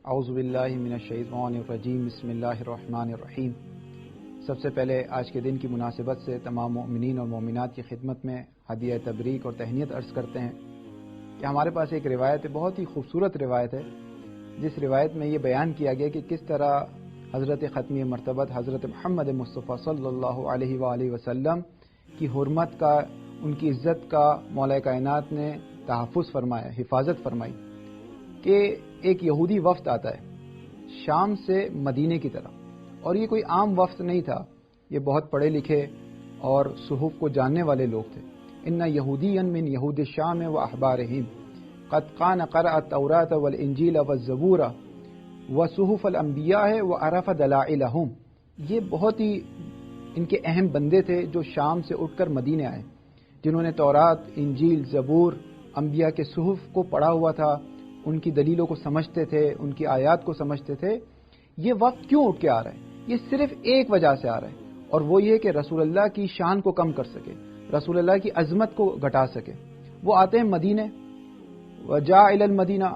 اعوذ باللہ من الشیطان الرجیم بسم اللہ الرحمن الرحیم۔ سب سے پہلے آج کے دن کی مناسبت سے تمام مومنین اور مومنات کی خدمت میں ہدیہ تبریک اور تہنیت عرض کرتے ہیں کہ ہمارے پاس ایک روایت ہے، بہت ہی خوبصورت روایت ہے، جس روایت میں یہ بیان کیا گیا کہ کس طرح حضرت ختمی مرتبت حضرت محمد مصطفیٰ صلی اللہ علیہ وآلہ وسلم کی حرمت کا، ان کی عزت کا مولا کائنات نے تحفظ فرمایا، حفاظت فرمائی کہ ایک یہودی وفد آتا ہے شام سے مدینے کی طرف، اور یہ کوئی عام وفد نہیں تھا، یہ بہت پڑھے لکھے اور صحف کو جاننے والے لوگ تھے۔ ان یہودیا من یہود الشام و احبارہم قد کان قرأ التوراۃ والانجیل والزبور وصحف الانبیاء وعرف دلائلہم، یہ بہت ہی ان کے اہم بندے تھے جو شام سے اٹھ کر مدینے آئے، جنہوں نے تورات، انجیل، زبور، انبیاء کے صحف کو پڑھا ہوا تھا، ان کی دلیلوں کو سمجھتے تھے، ان کی آیات کو سمجھتے تھے۔ یہ وقت کیوں اٹھ کے آ رہا ہے؟ یہ صرف ایک وجہ سے آ رہا ہے، اور وہ یہ کہ رسول اللہ کی شان کو کم کر سکے، رسول اللہ کی عظمت کو گھٹا سکے۔ وہ آتے ہیں مدینے، وجاء الی المدینہ،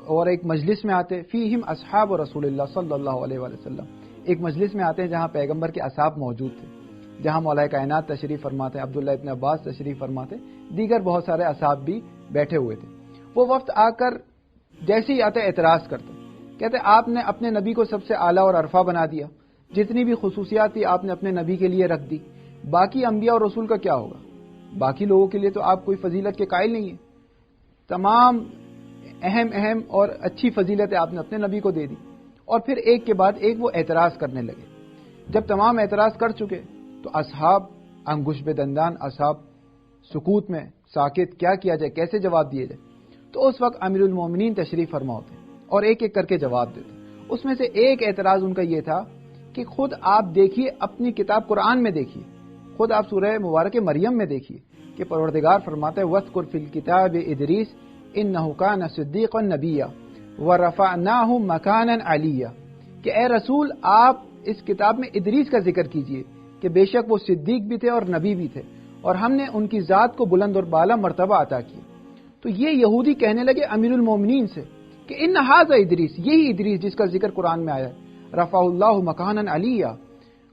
اور ایک مجلس میں آتے، فیہم اصحاب رسول اللہ صلی اللہ علیہ وآلہ وسلم، ایک مجلس میں آتے ہیں جہاں پیغمبر کے اصحاب موجود تھے، جہاں مولا کائنات تشریف فرماتے، عبداللہ ابن عباس تشریف فرماتے، دیگر بہت سارے اصحاب بھی بیٹھے ہوئے تھے۔ وہ وقت آ کر جیسے ہی آتے اعتراض کرتے، کہتے آپ نے اپنے نبی کو سب سے اعلیٰ اور عرفہ بنا دیا، جتنی بھی خصوصیات تھی آپ نے اپنے نبی کے لیے رکھ دی، باقی انبیاء اور رسول کا کیا ہوگا؟ باقی لوگوں کے لیے تو آپ کوئی فضیلت کے قائل نہیں ہیں، تمام اہم اور اچھی فضیلتیں آپ نے اپنے نبی کو دے دی۔ اور پھر ایک کے بعد ایک وہ اعتراض کرنے لگے۔ جب تمام اعتراض کر چکے تو اصحاب انگوش بے دندان، اصحاب سکوت میں ساکت، کیا کیا جائے، کیسے جواب دیے جائے؟ تو اس وقت امیر المومنین تشریف فرما ہوتے اور ایک ایک کر کے جواب دیتے۔ اس میں سے ایک اعتراض ان کا یہ تھا کہ خود آپ دیکھیے، اپنی کتاب قرآن میں دیکھیے، خود آپ سورہ مبارک مریم میں دیکھیے کہ پروردگار فرماتا ہے وَاذْكُرْ فِي الْكِتَابِ إِدْرِيسَ إِنَّهُ كَانَ صِدِّيقًا نَبِيًّا وَرَفَعْنَاهُ مَكَانًا عَلِيًّا، کہ اے رسول آپ اس کتاب میں ادریس کا ذکر کیجئے کہ بے شک وہ صدیق بھی تھے اور نبی بھی تھے، اور ہم نے ان کی ذات کو بلند اور بالا مرتبہ عطا کیا۔ تو یہ یہودی کہنے لگے امیر المومنین سے کہ ان ھذا ادریس، یہی ادریس جس کا ذکر قرآن میں آیا ہے، رفع اللہ مکانا علیہ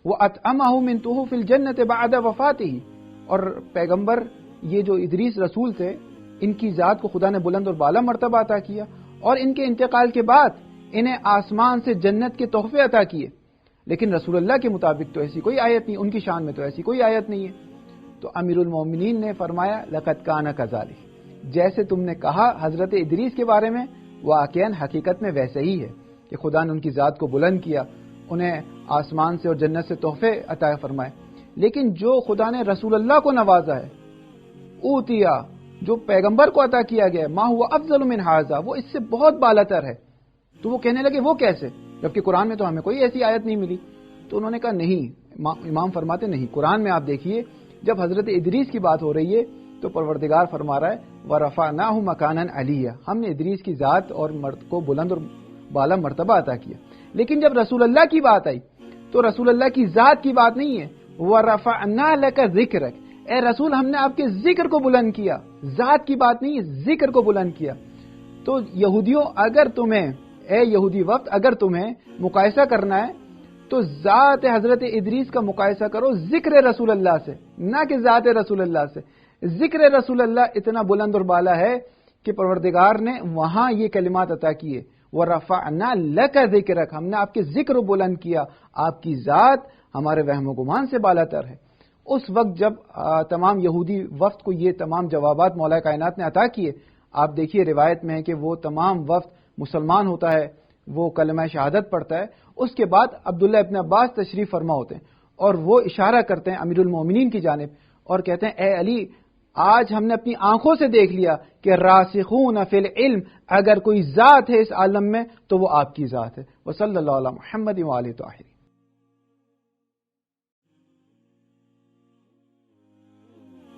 واطعمہ من طہوف الجنۃ بعد وفاتہ، اور پیغمبر یہ جو ادریس رسول تھے ان کی ذات کو خدا نے بلند اور بالا مرتبہ عطا کیا، اور ان کے انتقال کے بعد انہیں آسمان سے جنت کے تحفے عطا کیے، لیکن رسول اللہ کے مطابق تو ایسی کوئی آیت نہیں، ان کی شان میں تو ایسی کوئی آیت نہیں ہے۔ تو امیر المومنین نے فرمایا لقد کان کذالک، جیسے تم نے کہا حضرت ادریس کے بارے میں، واقعاً حقیقت میں ویسے ہی ہے کہ خدا نے ان کی ذات کو بلند کیا، انہیں آسمان سے اور جنت سے تحفے عطا فرمائے، لیکن جو خدا نے رسول اللہ کو نوازا ہے، اوتیا، جو پیغمبر کو عطا کیا گیا ہے، ما ہوا افضل من ھذا، وہ اس سے بہت بالاتر ہے۔ تو وہ کہنے لگے وہ کیسے، جبکہ قرآن میں تو ہمیں کوئی ایسی آیت نہیں ملی۔ تو انہوں نے کہا نہیں، امام فرماتے نہیں، قرآن میں آپ دیکھیے جب حضرت ادریس کی بات ہو رہی ہے تو پروردگار فرما رہا ہے وَرَفَعْنَاهُ مَكَانًا عَلِيًّا، ہم نے ادریس کی ذات اور مرد کو بلند اور بالا مرتبہ عطا کیا۔ لیکن جب رسول اللہ کی بات آئی تو رسول اللہ کی ذات کی بات نہیں ہے، وَرَفَعْنَا لَكَ ذِكْرَكَ، اے رسول ہم نے آپ کے ذکر کو بلند کیا، ذات کی بات نہیں ہے، ذکر کو بلند کیا۔ تو یہودیوں، اگر تمہیں، اے یہودی وقت، اگر تمہیں مقایسہ کرنا ہے تو ذات حضرت ادریس کا مقایسہ کرو ذکر رسول اللہ سے، نہ کہ ذات رسول اللہ سے۔ ذکر رسول اللہ اتنا بلند اور بالا ہے کہ پروردگار نے وہاں یہ کلمات عطا کیے، وَرَفَعْنَا لَكَ ذِكْرَكَ، ہم نے آپ کے ذکر کو بلند کیا، آپ کی ذات ہمارے وہم و گمان سے بالاتر ہے۔ اس وقت جب تمام یہودی وفد کو یہ تمام جوابات مولا کائنات نے عطا کیے، آپ دیکھیے روایت میں ہے کہ وہ تمام وفد مسلمان ہوتا ہے، وہ کلمہ شہادت پڑھتا ہے، اس کے بعد عبداللہ ابن عباس تشریف فرما ہوتے ہیں اور وہ اشارہ کرتے ہیں امیر المومنین کی جانب اور کہتے ہیں اے علی، آج ہم نے اپنی آنکھوں سے دیکھ لیا کہ راسخون فی العلم، اگر کوئی ذات ہے اس عالم میں تو وہ آپ کی ذات ہے۔ وصلی اللہ علی محمد وآلہ طاہرین۔